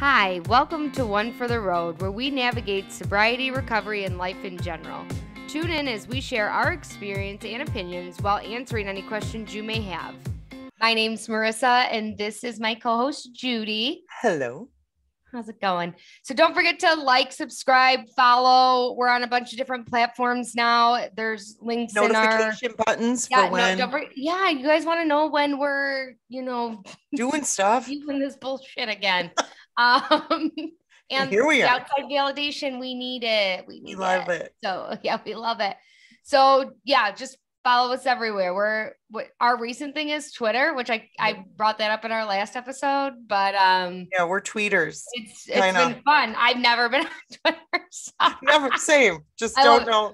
Hi, welcome to One for the Road, where we navigate sobriety, recovery, and life in general. Tune in as we share our experience and opinions while answering any questions you may have. My name's Marissa, and this is my co-host, Judy. Hello. How's it going? So don't forget to like, subscribe, follow. We're on a bunch of different platforms now. There's links notification buttons for when. No, you guys want to know when we're, doing stuff. Using this bullshit again. And here we are. Outside validation, we need it. We love it. So yeah, we love it. So yeah, just follow us everywhere. Our recent thing is Twitter, which I brought that up in our last episode, but yeah, we're tweeters. It's been fun. I've never been on Twitter. So. Never, same. Just don't know.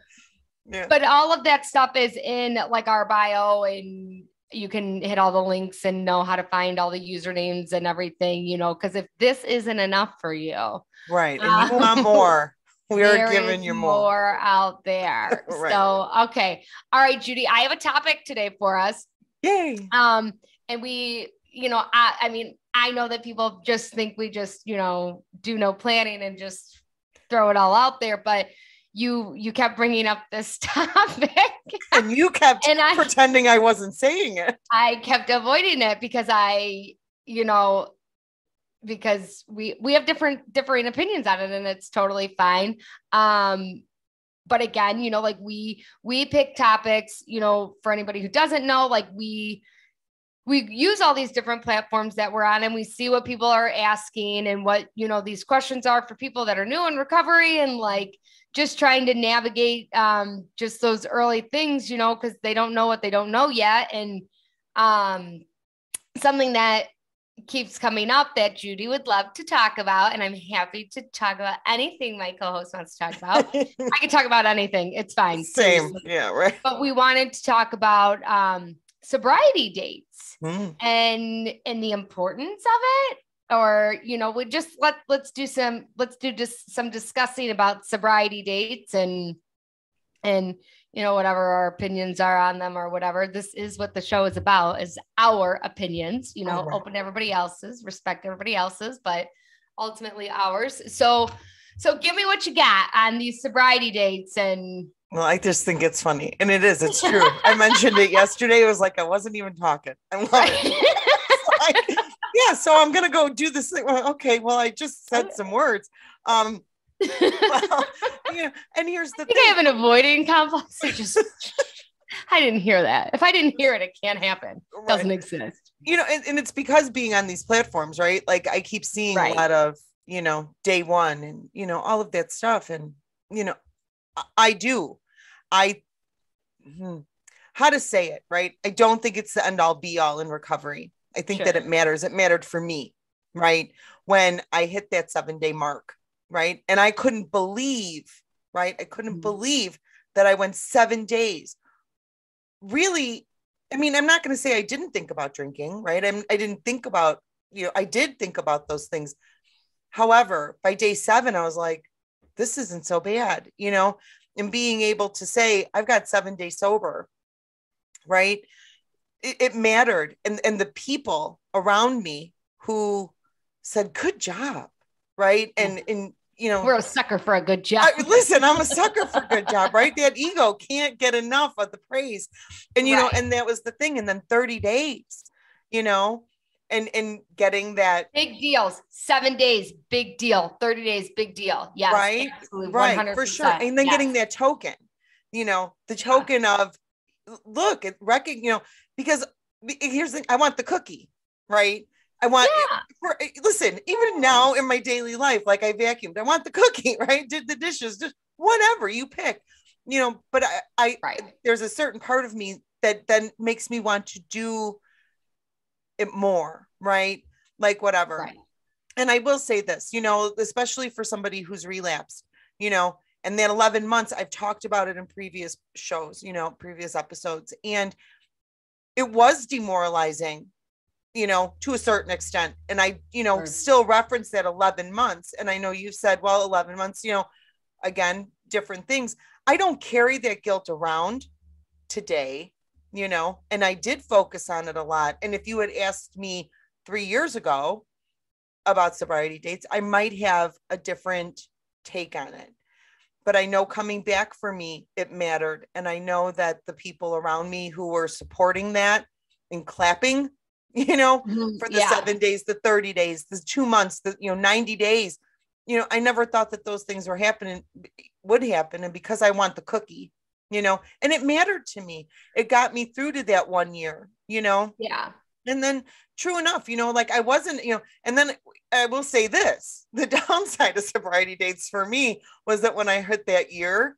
Yeah. But all of that stuff is in like our bio, and you can hit all the links and know how to find all the usernames and everything, because if this isn't enough for you, right, and you want more. We are giving you more out there. Right. So, okay. All right, Judy, I have a topic today for us. Yay. And we, I know that people just think we just, do no planning and just throw it all out there, but you kept bringing up this topic. And you kept pretending I wasn't saying it. I kept avoiding it because because we have differing opinions on it, and it's totally fine. But again, we pick topics, for anybody who doesn't know, like we use all these different platforms that we're on, and we see what people are asking and what, these questions are for people that are new in recovery, and like just trying to navigate just those early things, because they don't know what they don't know yet. And something that keeps coming up that Judy would love to talk about, and I'm happy to talk about anything my co-host wants to talk about. I can talk about anything. It's fine. Same. Seriously. Yeah, right. But we wanted to talk about sobriety dates and the importance of it, or we just let's do just some discussing about sobriety dates and whatever our opinions are on them or whatever. This is what the show is about, is our opinions, right. Open to everybody else's, respect everybody else's, but ultimately ours. So give me what you got on these sobriety dates. And well, I just think it's funny, and it's true. I mentioned it yesterday. It was like I wasn't even talking. I love it. Yeah, so I'm gonna go do this thing. Well, okay, well, I just said some words. Well, and here's the thing. I have an avoiding complex. I didn't hear that. If I didn't hear it, it can't happen. It doesn't exist. And it's because being on these platforms, right? Like I keep seeing a lot of, day one and, all of that stuff. And, how to say it, right? I don't think it's the end all be all in recovery. I think that it matters. It mattered for me, right? When I hit that 7-day mark. Right. And I couldn't believe, right? I couldn't believe that I went 7 days. Really, I'm not going to say I didn't think about drinking, right? I didn't think about, I did think about those things. However, by day 7, I was like, this isn't so bad, and being able to say, I've got 7 days sober, right? It mattered. And the people around me who said, good job. Right. And we're a sucker for a good job. Listen, I'm a sucker for a good job, right? That ego can't get enough of the praise. And, and that was the thing. And then 30 days, and getting that. Big deals, 7 days, big deal, 30 days, big deal. Yes. Right. Absolutely, right. 100%. For sure. And then getting that token, the token of look, because here's the thing, I want the cookie, right? I want, listen, even now in my daily life, like I vacuumed, I want the cookie, right? Did the dishes, just whatever you pick, but I there's a certain part of me that then makes me want to do it more, right? Like whatever. Right. And I will say this, especially for somebody who's relapsed, and that 11 months, I've talked about it in previous shows, previous episodes, and it was demoralizing, to a certain extent. And I, still reference that 11 months. And I know you've said, well, 11 months, again, different things. I don't carry that guilt around today, and I did focus on it a lot. And if you had asked me 3 years ago, about sobriety dates. I might have a different take on it, but I know coming back for me, it mattered. And I know that the people around me who were supporting that and clapping, for the 7 days, the 30 days, the 2 months, the, 90 days, I never thought that those things would happen. And because I want the cookie, and it mattered to me, it got me through to that 1 year, Yeah. And then true enough, like I wasn't, and then I will say this, the downside of sobriety dates for me was that when I hit that year,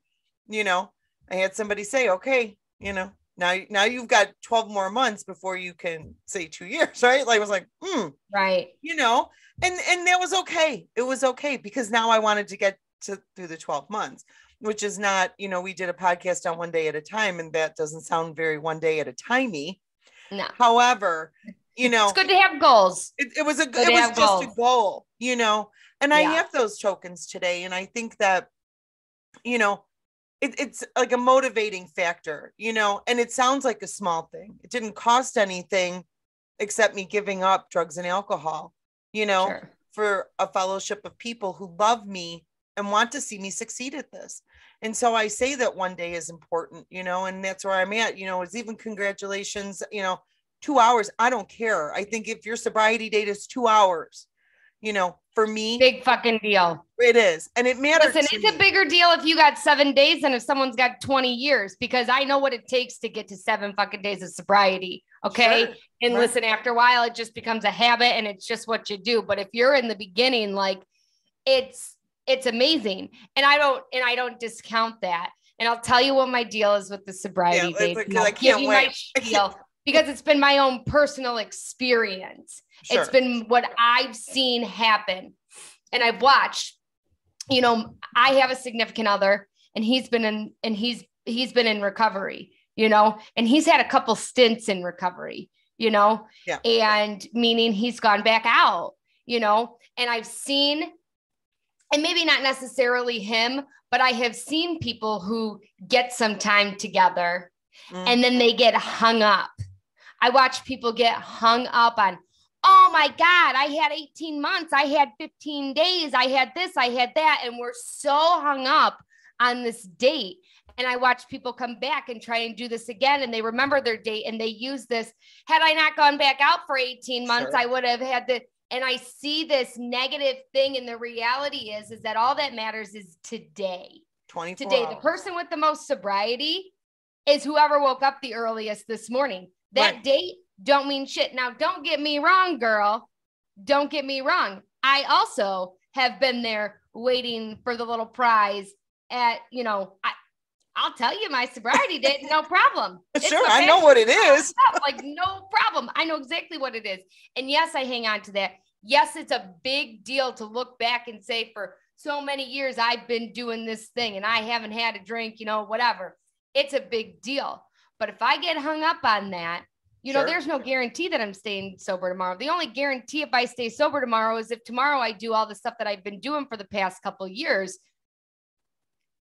I had somebody say, okay, now you've got 12 more months before you can say 2 years, right? Like I was like, right. And that was okay. It was okay because now I wanted to get through the 12 months, which is not, we did a podcast on 1 day at a time, and that doesn't sound very 1 day at a timey. No. However, it's good to have goals. It was just a goal, and I have those tokens today. And I think that, it's like a motivating factor, and it sounds like a small thing. It didn't cost anything except me giving up drugs and alcohol, Sure. for a fellowship of people who love me and want to see me succeed at this. And so I say that 1 day is important, and that's where I'm at, it's even congratulations, 2 hours. I don't care. I think if your sobriety date is 2 hours, for me, big fucking deal. It is. And it matters. Listen, it's a bigger deal if you got 7 days than if someone's got 20 years, because I know what it takes to get to 7 fucking days of sobriety. Okay. Sure. And right. Listen, after a while, it just becomes a habit and it's just what you do. But if you're in the beginning, like it's amazing. And I don't discount that. And I'll tell you what my deal is with the sobriety date. I can't wait. Because it's been my own personal experience. Sure. It's been what I've seen happen. And I've watched, I have a significant other, and he's been in recovery, and he's had a couple stints in recovery, and meaning he's gone back out, and I've seen, and maybe not necessarily him, but I have seen people who get some time together and then they get hung up. I watch people get hung up on, oh my God, I had 18 months. I had 15 days. I had this, I had that. And we're so hung up on this date. And I watch people come back and try and do this again. And they remember their date and they use this. Had I not gone back out for 18 months, sure, I would have had the, and I see this negative thing. And the reality is that all that matters is today. 24 today, hours. The person with the most sobriety is whoever woke up the earliest this morning. That right. Date don't mean shit. Now, don't get me wrong, girl. Don't get me wrong. I also have been there waiting for the little prize at, I'll tell you my sobriety date, no problem. Sure, I know what it is. Like, no problem. I know exactly what it is. And yes, I hang on to that. Yes, it's a big deal to look back and say, for so many years, I've been doing this thing and I haven't had a drink, whatever. It's a big deal. But if I get hung up on that, sure, there's no guarantee that I'm staying sober tomorrow. The only guarantee if I stay sober tomorrow is if tomorrow I do all the stuff that I've been doing for the past couple of years.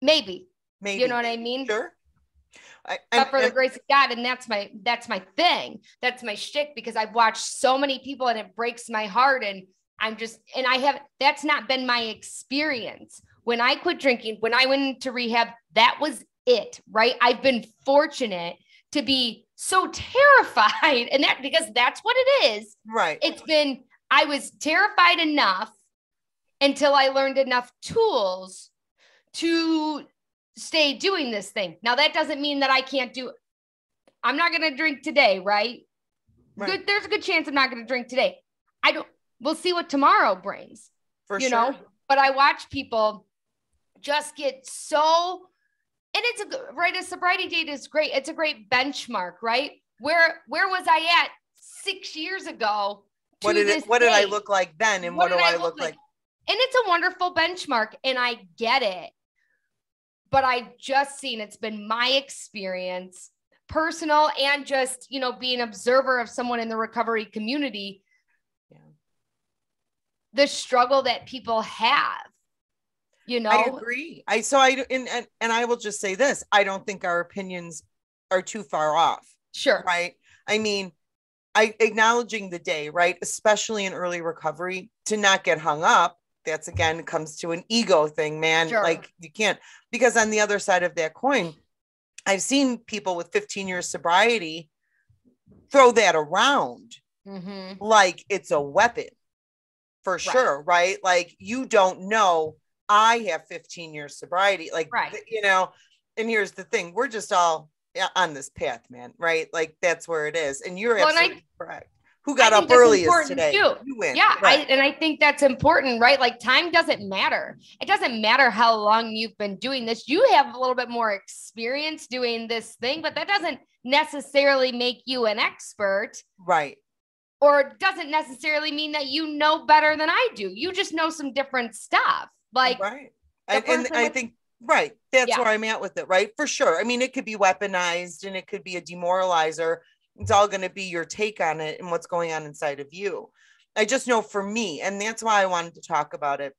Maybe. You know what I mean? Sure. But for the grace of God, and that's my thing. That's my shtick, because I've watched so many people and it breaks my heart. And that's not been my experience. When I quit drinking, when I went into rehab, that was it, right? I've been fortunate to be so terrified, and because that's what it is. Right. I was terrified enough until I learned enough tools to stay doing this thing. Now, that doesn't mean that I can't I'm not going to drink today, right? Good. There's a good chance I'm not going to drink today. We'll see what tomorrow brings, for sure. But I watch people just get so, and a sobriety date is great. It's a great benchmark, right? Where was I at 6 years ago? What did I look like then? And what do I look like? And it's a wonderful benchmark, and I get it. But I've just seen, it's been my experience, personal and just, being an observer of someone in the recovery community, the struggle that people have, I agree. And I will just say this, I don't think our opinions are too far off. Sure. Right. I mean, acknowledging the day, right? Especially in early recovery, to not get hung up. That's again, comes to an ego thing, man. Sure. Like you can't, because on the other side of that coin, I've seen people with 15 years sobriety throw that around like it's a weapon for sure. Right. Like you don't know, I have 15 years sobriety, like, you know, and here's the thing. We're just all on this path, man. Right. Like that's where it is. And you're absolutely correct. Who got up earliest today? You win. Yeah. And I think that's important, right? Like time doesn't matter. It doesn't matter how long you've been doing this. You have a little bit more experience doing this thing, but that doesn't necessarily make you an expert. Right. Or it doesn't necessarily mean that you know better than I do. You just know some different stuff. Like, right. And I think, right. That's where I'm at with it. Right. For sure. I mean, it could be weaponized and it could be a demoralizer. It's all going to be your take on it and what's going on inside of you. I just know for me, and that's why I wanted to talk about it,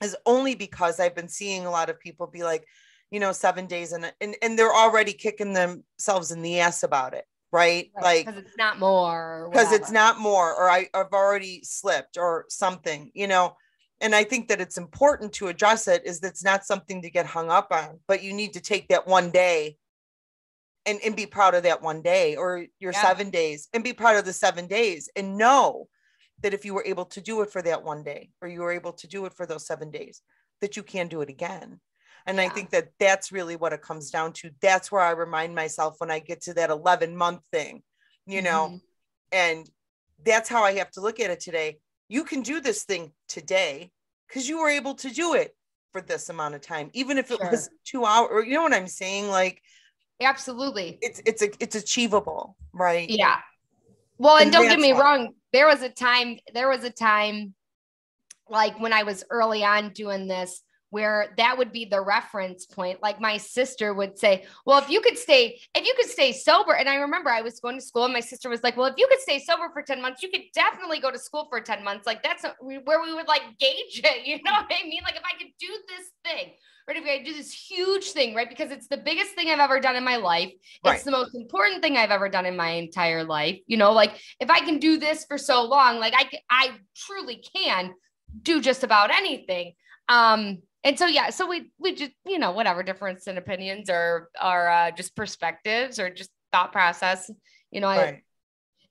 is only because I've been seeing a lot of people be like, you know, 7 days and they're already kicking themselves in the ass about it. Right. Like, because it's not more, or I've already slipped or something, you know. And I think that it's important to address it, is that's not something to get hung up on, but you need to take that one day and be proud of that one day, or your 7 days, and be proud of the 7 days, and know that if you were able to do it for that one day, or you were able to do it for those 7 days, that you can do it again. And I think that that's really what it comes down to. That's where I remind myself when I get to that 11-month thing, you know, and that's how I have to look at it today. You can do this thing today because you were able to do it for this amount of time, even if it was 2 hours, or you know what I'm saying? Like, absolutely. It's achievable. Right. Yeah. Well, and don't get me wrong. There was a time like when I was early on doing this, where that would be the reference point. Like my sister would say, well, if you could stay sober. And I remember I was going to school and my sister was like, well, if you could stay sober for 10 months, you could definitely go to school for 10 months. Like that's where we would like gauge it. You know what I mean? Like if I could do this thing, right? If I do this huge thing, right? Because it's the biggest thing I've ever done in my life. It's the most important thing I've ever done in my entire life. You know, like if I can do this for so long, like I truly can do just about anything. And so, so we just, you know, whatever difference in opinions or just perspectives or just thought process, you know,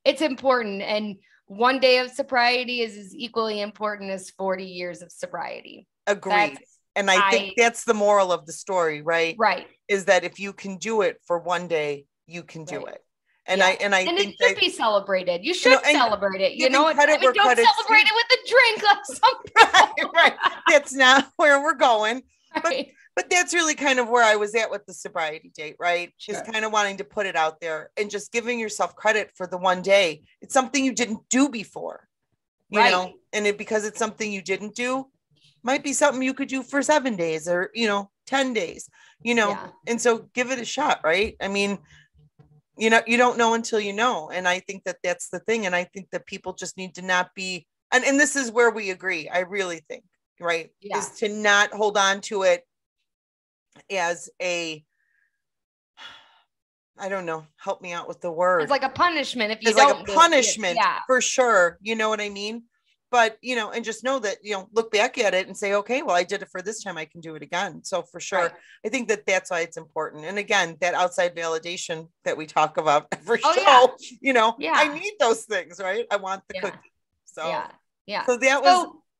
it's important. And 1 day of sobriety is as equally important as 40 years of sobriety. Agreed. And I think that's the moral of the story, right? Right. Is that if you can do it for 1 day, you can do it. And I think it should be celebrated. You should celebrate it. You know, don't celebrate it with a drink like something. Right. That's not where we're going. But that's really kind of where I was at with the sobriety date, right? Just kind of wanting to put it out there and just giving yourself credit for the 1 day. It's something you didn't do before, you know, and because it's something you didn't do, might be something you could do for 7 days or, you know, 10 days, you know, and so give it a shot, right? I mean, you know, you don't know until you know. And I think that that's the thing. And I think that people just need to not be, and this is where we agree. I really think, right. Is to not hold on to it as I don't know, help me out with the word. It's like a punishment. If you don't, like a punishment for sure. You know what I mean? But, you know, and just know that, you know, look back at it and say, okay, well, I did it for this time. I can do it again. So for sure, I think that that's why it's important. And again, that outside validation that we talk about every show, you know, I need those things, right? I want the cookie. So, so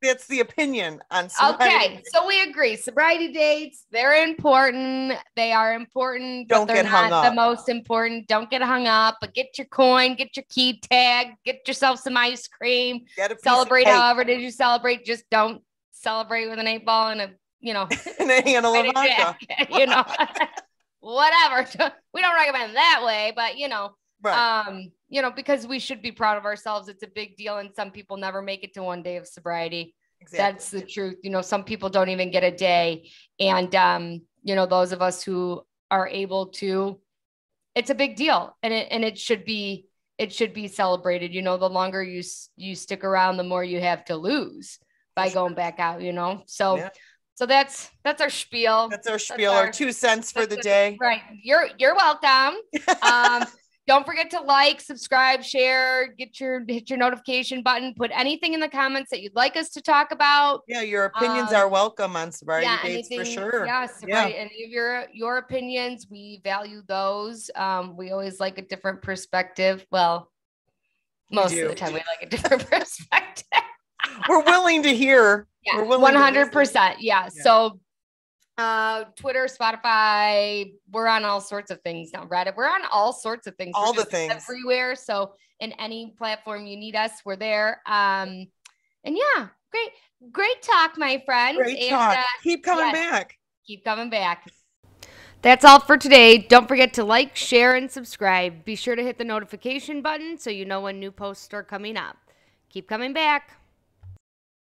that's the opinion on sobriety. Okay. So we agree. Sobriety dates, they're important. They are important. Don't but get hung up. The most important. Don't get hung up, but get your coin, get your key tag, get yourself some ice cream, celebrate however did you celebrate. Just don't celebrate with an 8-ball and a, you know, and a handle of vodka. You know, whatever. We don't recommend that way, but you know, you know, because we should be proud of ourselves. It's a big deal. And some people never make it to 1 day of sobriety. Exactly. That's the truth. You know, some people don't even get a day. And, you know, those of us who are able to, it's a big deal. And it should be celebrated. You know, the longer you stick around, the more you have to lose by going back out, you know? So, so that's our spiel. That's our 2 cents for the day. Right. You're welcome. Don't forget to like, subscribe, share, hit your notification button, put anything in the comments that you'd like us to talk about. Yeah, your opinions are welcome on Sobriety Dates for sure. Yes, right. Any of your opinions, we value those. We always like a different perspective. Well, most of the time we like a different perspective. We're willing to hear. Yeah, 100%. Yeah. So Twitter, Spotify, we're on all sorts of things now. Reddit, we're on all sorts of things. All the things everywhere. So in any platform you need us, we're there. And yeah, great talk, my friend. Great talk. Keep coming back. Keep coming back. That's all for today. Don't forget to like, share, and subscribe. Be sure to hit the notification button so you know when new posts are coming up. Keep coming back.